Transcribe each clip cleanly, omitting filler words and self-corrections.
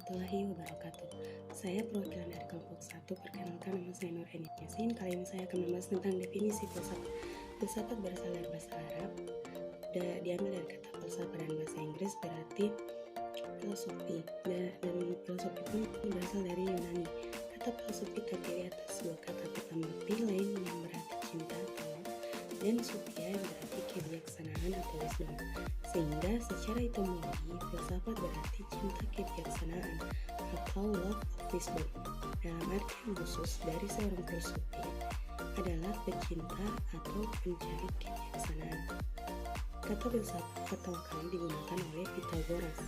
warahmatullahi wabarakatuh. Saya perwakilan dari kelompok 1. Perkenalkan, nama saya Nur Eni Yasin. Kali ini saya akan membahas tentang definisi filsafat. Filsafat berasal dari bahasa Arab, diambil dari kata falsafah dan bahasa Inggris berarti filosofi, dan filosofi pun berasal dari Yunani. Kata filosofi terdiri atas dua kata pertama philein yang berarti cinta atau dan sophia yang berarti kebijaksanaan atau wisdom. Sehingga secara etimologi filsafat berarti cinta kebijaksanaan atau love of wisdom. Dalam artian khusus dari seorang filsuf adalah pecinta atau pencari kebijaksanaan. Kata filsafat pertama kali digunakan oleh Pythagoras.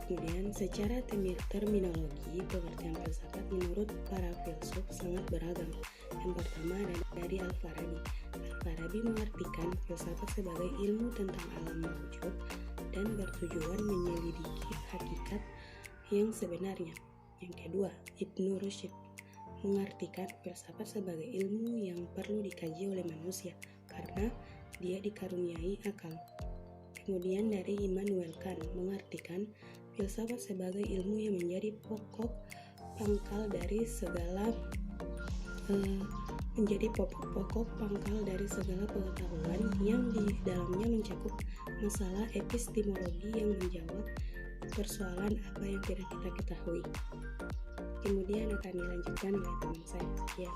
Kemudian secara terminologi, pengertian filsafat menurut para filsuf sangat beragam. Yang pertama dari Al-Farabi. Al-Farabi mengartikan filsafat sebagai ilmu tentang alam mawjud dan bertujuan menyelidiki hakikat yang sebenarnya. Yang kedua, Ibnu Rushd mengartikan filsafat sebagai ilmu yang perlu dikaji oleh manusia karena dia dikaruniai akal. Kemudian dari Immanuel Kant mengartikan filsafat sebagai ilmu yang menjadi pokok pangkal dari segala pengetahuan yang di dalamnya mencakup masalah epistemologi yang menjawab persoalan apa yang tidak kita ketahui. Kemudian akan dilanjutkan oleh teman saya. Ya.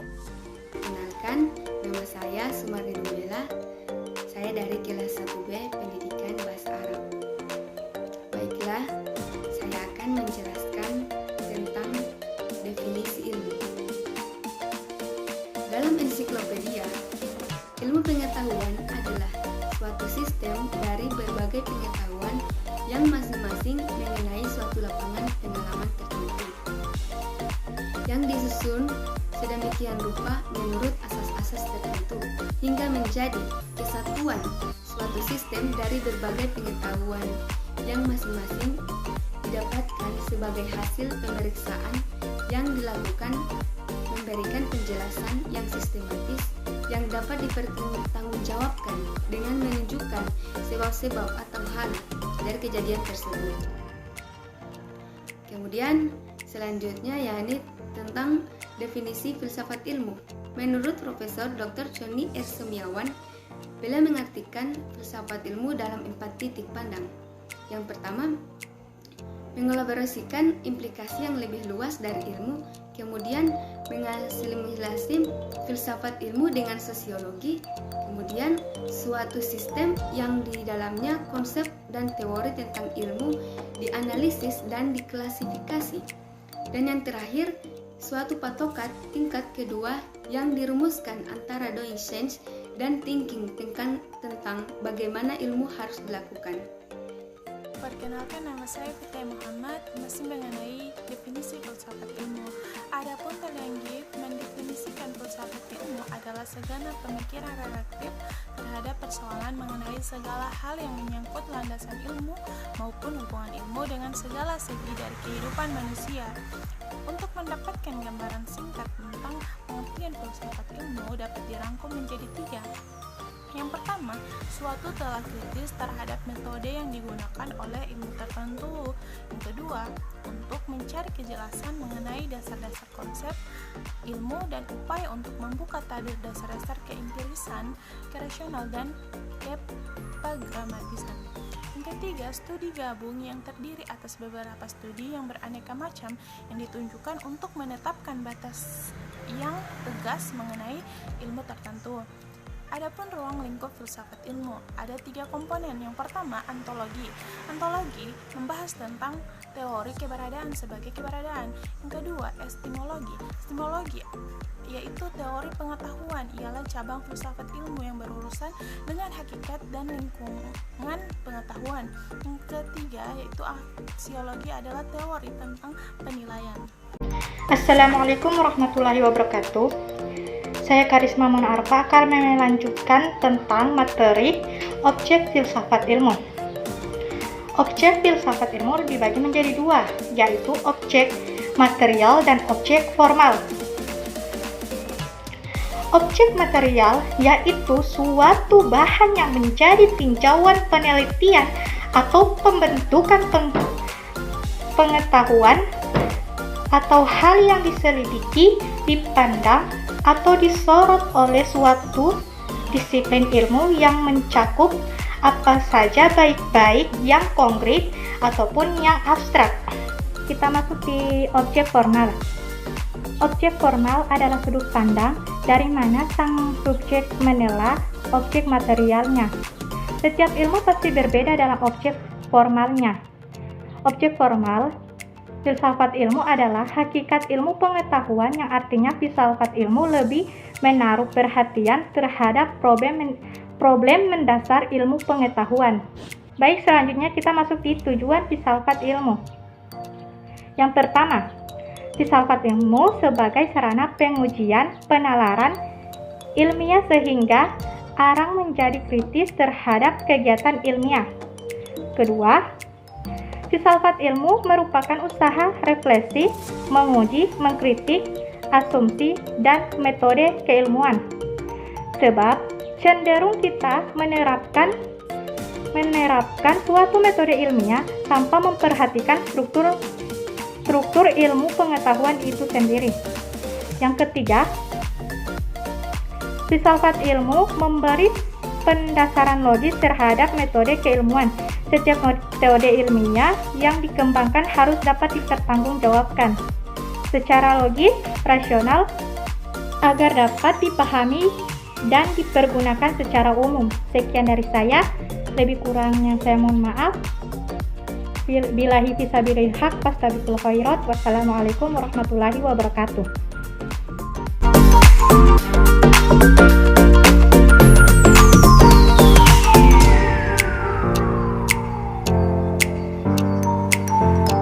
Kenalkan, nama saya Sumarni Nubela. Saya dari kelas 1B Pendidikan Bahasa Arab. Baiklah, saya akan menjelaskan tentang definisi ilmu. Dalam ensiklopedia, ilmu pengetahuan adalah suatu sistem dari berbagai pengetahuan yang masing-masing mengenai suatu lapangan pengalaman tertentu, yang disusun sedemikian rupa menurut asas-asas tertentu hingga menjadi kesatuan suatu sistem dari berbagai pengetahuan yang masing-masing didapatkan sebagai hasil pemeriksaan yang dilakukan memberikan penjelasan yang sistematis yang dapat dipertanggungjawabkan dengan menunjukkan sebab-sebab atau hal dari kejadian tersebut. Kemudian selanjutnya yakni tentang definisi filsafat ilmu. Menurut Profesor Dr. Conny R. Semiawan, beliau mengartikan filsafat ilmu dalam 4 titik pandang. Yang pertama, mengelaborasikan implikasi yang lebih luas dari ilmu, kemudian mengasimilasi filsafat ilmu dengan sosiologi, kemudian suatu sistem yang di dalamnya konsep dan teori tentang ilmu dianalisis dan diklasifikasi, dan yang terakhir suatu patokan tingkat kedua yang dirumuskan antara doing sense dan thinking tentang bagaimana ilmu harus dilakukan. Perkenalkan, nama saya Fitai Muhammad, masih mengenai definisi filsafat ilmu. Adapun Talenggih mendefinisikan filsafat ilmu adalah segala pemikiran redaktif terhadap persoalan mengenai segala hal yang menyangkut landasan ilmu maupun hubungan ilmu dengan segala segi dari kehidupan manusia. Untuk mendapatkan gambaran singkat tentang pengertian filsafat ilmu dapat dirangkum menjadi 3. Yang pertama, suatu telah kritis terhadap metode yang digunakan oleh ilmu tertentu. Yang kedua, untuk mencari kejelasan mengenai dasar-dasar konsep ilmu dan upaya untuk membuka tabir dasar-dasar keempirisan, kerasional, dan kepragmatisan. Yang ketiga, studi gabung yang terdiri atas beberapa studi yang beraneka macam yang ditunjukkan untuk menetapkan batas yang tegas mengenai ilmu tertentu. Adapun ruang lingkup filsafat ilmu, ada 3 komponen. Yang pertama, ontologi. Ontologi membahas tentang teori keberadaan sebagai keberadaan. Yang kedua, epistemologi. Epistemologi yaitu teori pengetahuan, ialah cabang filsafat ilmu yang berurusan dengan hakikat dan lingkungan pengetahuan. Yang ketiga, yaitu aksiologi, adalah teori tentang penilaian. Assalamualaikum warahmatullahi wabarakatuh. Saya Karisma Mona Arfa akan melanjutkan tentang materi objek filsafat ilmu. Objek filsafat ilmu dibagi menjadi 2, yaitu objek material dan objek formal. Objek material yaitu suatu bahan yang menjadi tinjauan penelitian atau pembentukan pengetahuan atau hal yang diselidiki, dipandang, atau disorot oleh suatu disiplin ilmu yang mencakup apa saja, baik yang konkret ataupun yang abstrak. Kita masuk di objek formal. Objek formal adalah sudut pandang dari mana sang subjek menelaah objek materialnya. Setiap ilmu pasti berbeda dalam objek formalnya. Objek formal filsafat ilmu adalah hakikat ilmu pengetahuan, yang artinya filsafat ilmu lebih menaruh perhatian terhadap problem mendasar ilmu pengetahuan. Baik, selanjutnya kita masuk di tujuan filsafat ilmu. Yang pertama, filsafat ilmu sebagai sarana pengujian penalaran ilmiah sehingga orang menjadi kritis terhadap kegiatan ilmiah. Kedua, filsafat ilmu merupakan usaha refleksi, menguji, mengkritik asumsi dan metode keilmuan. Sebab cenderung kita menerapkan suatu metode ilmiah tanpa memperhatikan struktur ilmu pengetahuan itu sendiri. Yang ketiga, filsafat ilmu memberi pendasaran logis terhadap metode keilmuan. Setiap metode ilmiah yang dikembangkan harus dapat dipertanggungjawabkan secara logis, rasional, agar dapat dipahami dan dipergunakan secara umum. Sekian dari saya, lebih kurangnya saya mohon maaf. Billahi fisabilil haq, fastabiqul khairat. Wassalamualaikum warahmatullahi wabarakatuh.